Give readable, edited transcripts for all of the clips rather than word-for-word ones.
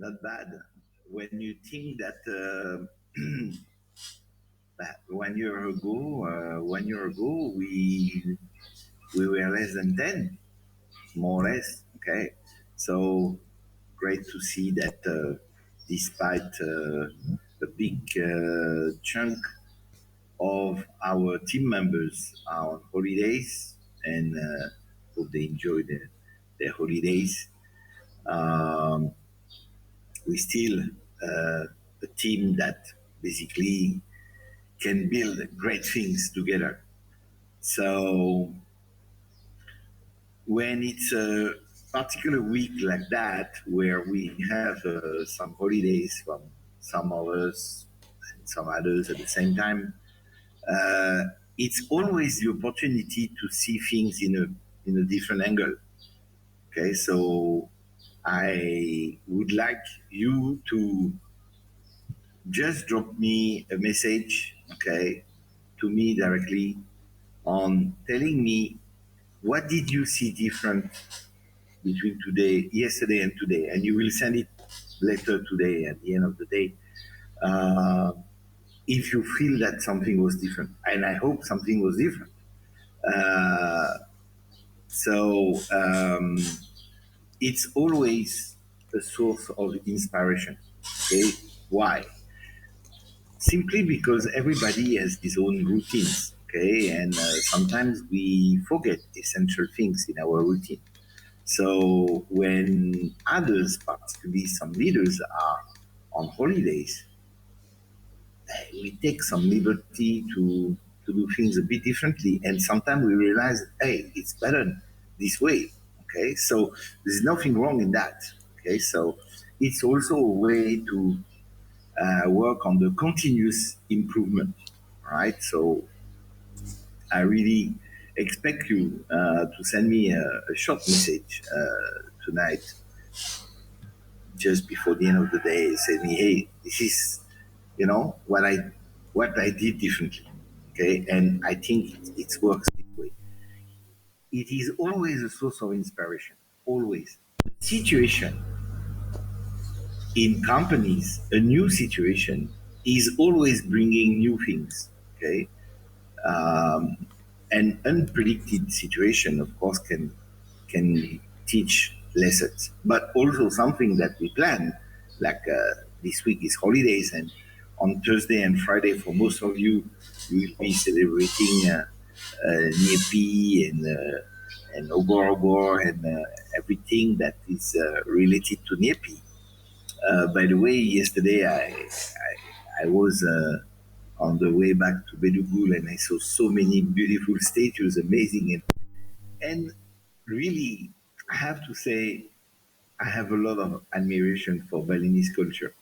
not bad. When you think that that 1 year ago, 1 year ago, we were less than 10, more or less. Okay, so great to see that despite a big chunk of our team members are on holidays and hope they enjoy their holidays. Um, we still a team that basically can build great things together. So when it's a particular week like that, where we have some holidays from some of us and some others at the same time, uh, it's always the opportunity to see things in a different angle. Okay, so I would like you to just drop me a message, okay, to me directly on telling me what did you see different between yesterday and today, and you will send it later today at the end of the day. Uh, if you feel that something was different, and I hope something was different. Uh, so it's always a source of inspiration. Okay, why? Simply because everybody has his own routines. Okay, and sometimes we forget essential things in our routine. So when others, particularly some leaders, are on holidays, we take some liberty to do things a bit differently. And sometimes we realize, hey, it's better this way. Okay, so there's nothing wrong in that. Okay, so it's also a way to work on the continuous improvement. Right, so I really expect you to send me a short message tonight just before the end of the day, say me, hey, this is, what I did differently. Okay, and I think it works this way. It is always a source of inspiration. Always. Situation in companies, a new situation is always bringing new things. Okay, um, an unpredicted situation, of course, can teach lessons, but also something that we plan, like this week is holidays, and on Thursday and Friday, for most of you, you will be celebrating Niepi and Obor Obor and everything that is related to Niepi. By the way, yesterday I was on the way back to Bedugul and I saw so many beautiful statues, amazing, and really, I have to say, I have a lot of admiration for Balinese culture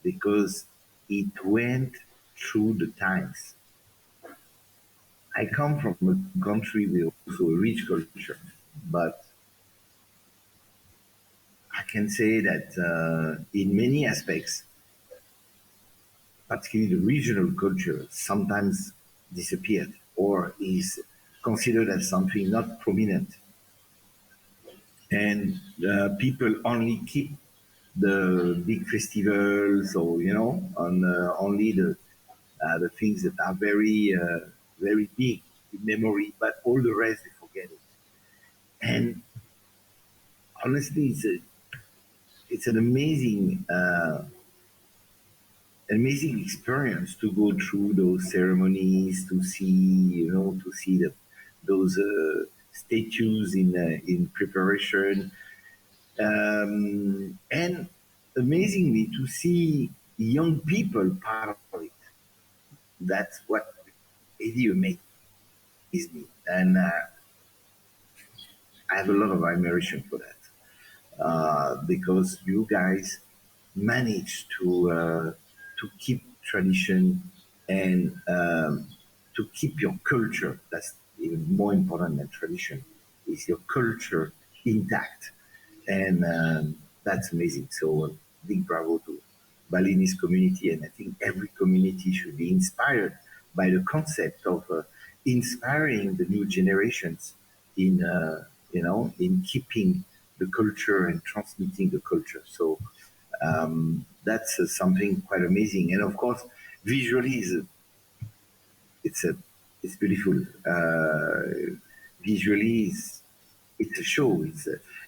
because it went through the times. I come from a country with also a rich culture, but I can say that in many aspects, particularly the regional culture, sometimes disappeared or is considered as something not prominent. And people only keep the big festivals or on only the things that are very big in memory, but all the rest they forget it. And honestly, it's an amazing experience to go through those ceremonies, to see to see those statues in preparation, and amazingly to see young people part of it. That's what really amazes me, and I have a lot of admiration for that because you guys manage to keep tradition and to keep your culture. That's even more important than tradition. Is your culture intact, and that's amazing. So big bravo to Balinese community, and I think every community should be inspired by the concept of inspiring the new generations in in keeping the culture and transmitting the culture. So That's something quite amazing. And of course, visually, it's a it's beautiful. Visually, it's a show.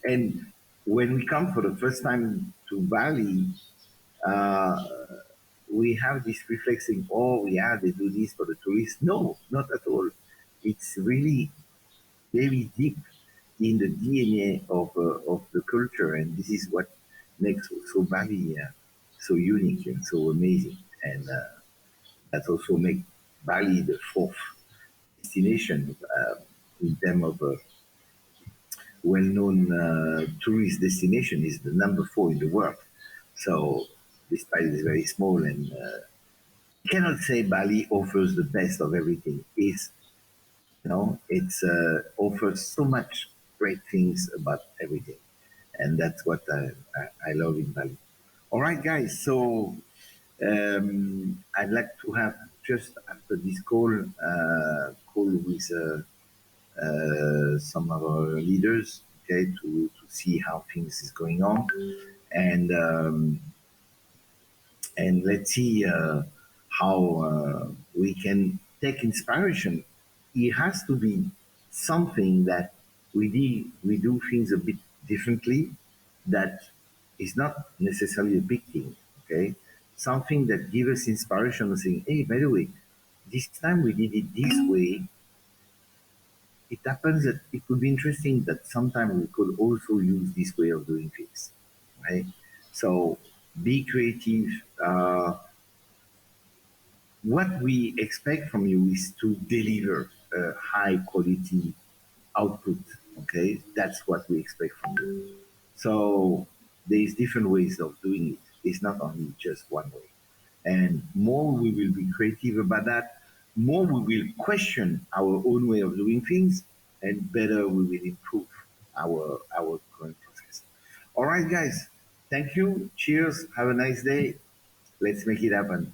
And when we come for the first time to Bali, uh, we have this reflexing, oh yeah, they do this for the tourists. No, not at all. It's really very deep in the DNA of the culture, and this is what makes so Bali so unique and so amazing. And that also makes Bali the fourth destination in terms of well-known tourist destination. Is the number four in the world. So despite it's very small and cannot say Bali offers the best of everything. It's offers so much great things about everything, and that's what I love in Bali. All right, guys. So I'd like to have just after this call with some of our leaders, okay, to see how things is going on, and let's see how we can take inspiration. It has to be something that we do things a bit differently. That is not necessarily a big thing. Okay, something that gives us inspiration of saying, hey, by the way, this time we did it this way. It happens that it could be interesting that sometimes we could also use this way of doing things, right? So be creative. What we expect from you is to deliver a high quality output. Okay, that's what we expect from you. So there's different ways of doing it. It's not only just one way. And more we will be creative about that, more we will question our own way of doing things, and better we will improve our current process. All right, guys. Thank you. Cheers. Have a nice day. Let's make it happen.